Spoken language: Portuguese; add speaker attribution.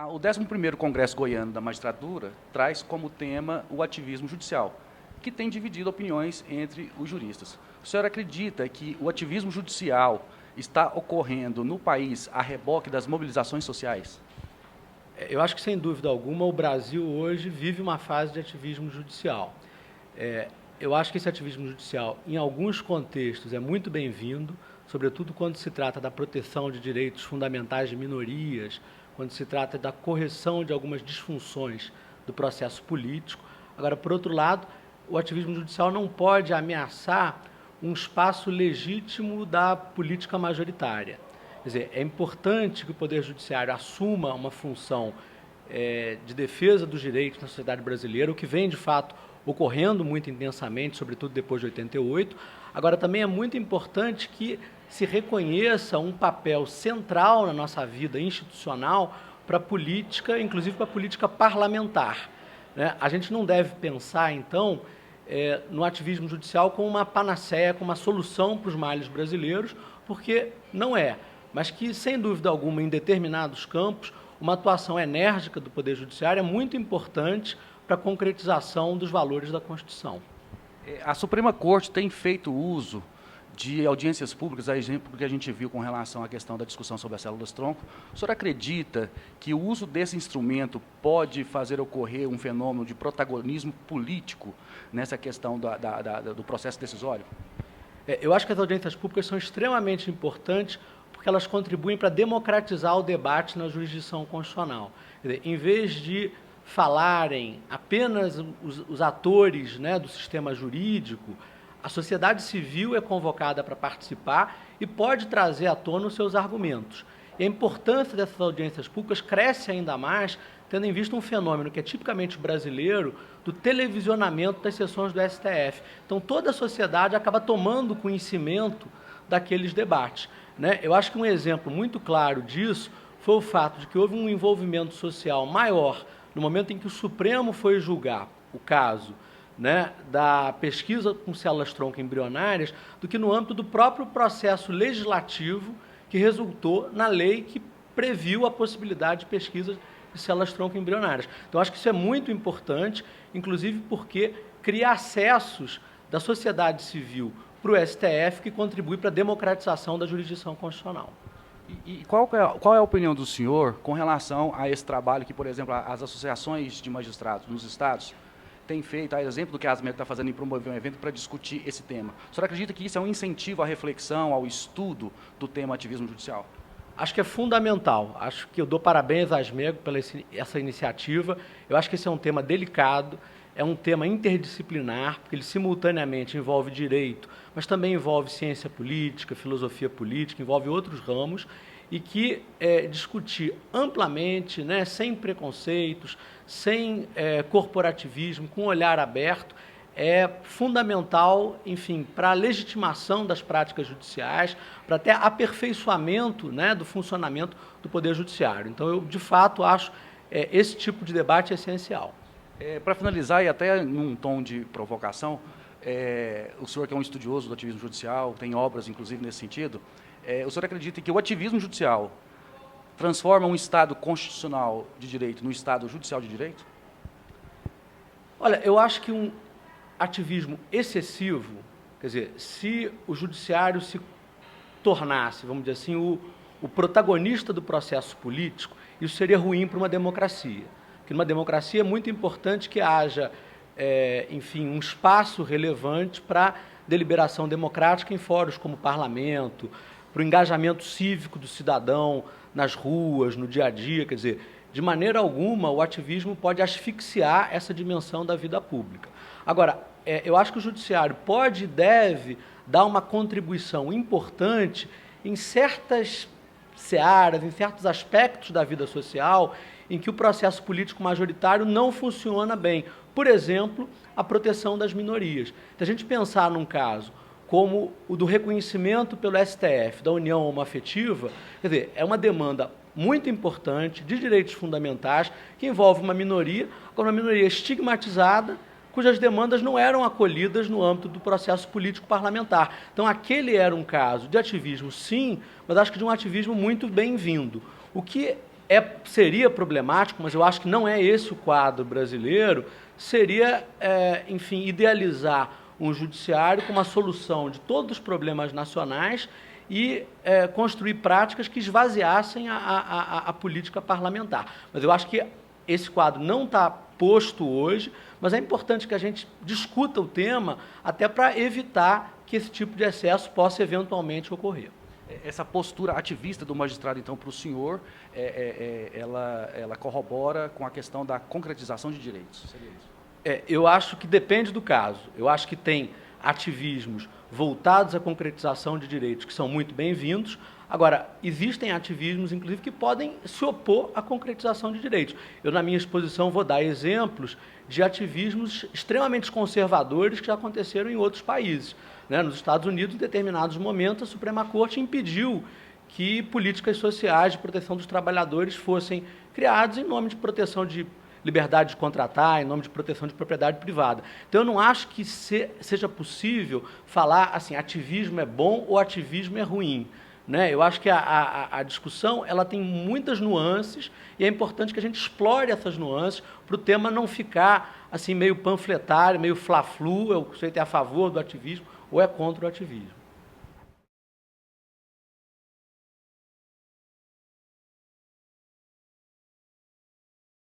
Speaker 1: O 11º Congresso Goiano da Magistratura traz como tema o ativismo judicial, que tem dividido opiniões entre os juristas. O senhor acredita que o ativismo judicial está ocorrendo no país a reboque das mobilizações sociais?
Speaker 2: Eu acho que, sem dúvida alguma, o Brasil hoje vive uma fase de ativismo judicial. Eu acho que esse ativismo judicial, em alguns contextos, é muito bem-vindo, sobretudo quando se trata da proteção de direitos fundamentais de minorias, quando se trata da correção de algumas disfunções do processo político. Agora, por outro lado, o ativismo judicial não pode ameaçar um espaço legítimo da política majoritária. Quer dizer, é importante que o Poder Judiciário assuma uma função de defesa dos direitos na sociedade brasileira, o que vem, de fato, ocorrendo muito intensamente, sobretudo depois de 88. Agora, também é muito importante que se reconheça um papel central na nossa vida institucional para a política, inclusive para a política parlamentar, né? A gente não deve pensar, então, no ativismo judicial como uma panaceia, como uma solução para os males brasileiros, porque não é. Mas que, sem dúvida alguma, em determinados campos, uma atuação enérgica do Poder Judiciário é muito importante para a concretização dos valores da Constituição.
Speaker 1: A Suprema Corte tem feito uso de audiências públicas, a exemplo do que a gente viu com relação à questão da discussão sobre as células-tronco. O senhor acredita que o uso desse instrumento pode fazer ocorrer um fenômeno de protagonismo político nessa questão do processo decisório?
Speaker 2: Eu acho que as audiências públicas são extremamente importantes porque elas contribuem para democratizar o debate na jurisdição constitucional. Quer dizer, em vez de falarem apenas os atores, né, do sistema jurídico, a sociedade civil é convocada para participar e pode trazer à tona os seus argumentos. E a importância dessas audiências públicas cresce ainda mais, tendo em vista um fenômeno que é tipicamente brasileiro, do televisionamento das sessões do STF. Então, toda a sociedade acaba tomando conhecimento daqueles debates, né? Eu acho que um exemplo muito claro disso foi o fato de que houve um envolvimento social maior no momento em que o Supremo foi julgar o caso, né, da pesquisa com células-tronco embrionárias, do que no âmbito do próprio processo legislativo que resultou na lei que previu a possibilidade de pesquisa de células-tronco embrionárias. Então, acho que isso é muito importante, inclusive porque cria acessos da sociedade civil para o STF, que contribui para a democratização da jurisdição constitucional.
Speaker 1: E qual é a opinião do senhor com relação a esse trabalho que, por exemplo, as associações de magistrados nos estados têm feito, a exemplo do que a ASMEC está fazendo em promover um evento para discutir esse tema? O senhor acredita que isso é um incentivo à reflexão, ao estudo do tema ativismo judicial?
Speaker 2: Acho que é fundamental. Acho que eu dou parabéns à ASMEG pela essa iniciativa. Eu acho que esse é um tema delicado, é um tema interdisciplinar, porque ele simultaneamente envolve direito, mas também envolve ciência política, filosofia política, envolve outros ramos, e que discutir amplamente, né, sem preconceitos, sem corporativismo, com um olhar aberto, é fundamental, enfim, para a legitimação das práticas judiciais, para até aperfeiçoamento, né, do funcionamento do Poder Judiciário. Então, eu, de fato, acho esse tipo de debate essencial.
Speaker 1: Para finalizar, e até num tom de provocação, o senhor que é um estudioso do ativismo judicial, tem obras, inclusive, nesse sentido, o senhor acredita que o ativismo judicial transforma um Estado constitucional de direito num Estado judicial de direito?
Speaker 2: Olha, eu acho que um ativismo excessivo, quer dizer, se o judiciário se tornasse, vamos dizer assim, o protagonista do processo político, isso seria ruim para uma democracia. Porque numa democracia é muito importante que haja, enfim, um espaço relevante para deliberação democrática em fóruns como o parlamento, para o engajamento cívico do cidadão nas ruas, no dia a dia. Quer dizer, de maneira alguma o ativismo pode asfixiar essa dimensão da vida pública. Agora, eu acho que o judiciário pode e deve dar uma contribuição importante em certas searas, em certos aspectos da vida social, em que o processo político majoritário não funciona bem. Por exemplo, a proteção das minorias. Se a gente pensar num caso como o do reconhecimento pelo STF da união homoafetiva, quer dizer, é uma demanda muito importante de direitos fundamentais que envolve uma minoria estigmatizada, cujas demandas não eram acolhidas no âmbito do processo político parlamentar. Então, aquele era um caso de ativismo, sim, mas acho que de um ativismo muito bem-vindo. O que seria problemático, mas eu acho que não é esse o quadro brasileiro, seria, enfim, idealizar um judiciário com uma solução de todos os problemas nacionais e construir práticas que esvaziassem a política parlamentar. Mas eu acho que esse quadro não está posto hoje, mas é importante que a gente discuta o tema até para evitar que esse tipo de excesso possa eventualmente ocorrer.
Speaker 1: Essa postura ativista do magistrado, então, para o senhor, ela corrobora com a questão da concretização de direitos? Seria isso?
Speaker 2: Eu acho que depende do caso. Eu acho que tem ativismos voltados à concretização de direitos que são muito bem-vindos. Agora, existem ativismos, inclusive, que podem se opor à concretização de direitos. Eu, na minha exposição, vou dar exemplos de ativismos extremamente conservadores que já aconteceram em outros países. Nos Estados Unidos, em determinados momentos, a Suprema Corte impediu que políticas sociais de proteção dos trabalhadores fossem criadas em nome de proteção de liberdade de contratar, em nome de proteção de propriedade privada. Então, eu não acho que seja possível falar assim, ativismo é bom ou ativismo é ruim. Eu acho que a discussão ela tem muitas nuances e é importante que a gente explore essas nuances para o tema não ficar assim, meio panfletário, meio fla-flu, o sujeito é a favor do ativismo ou é contra o ativismo.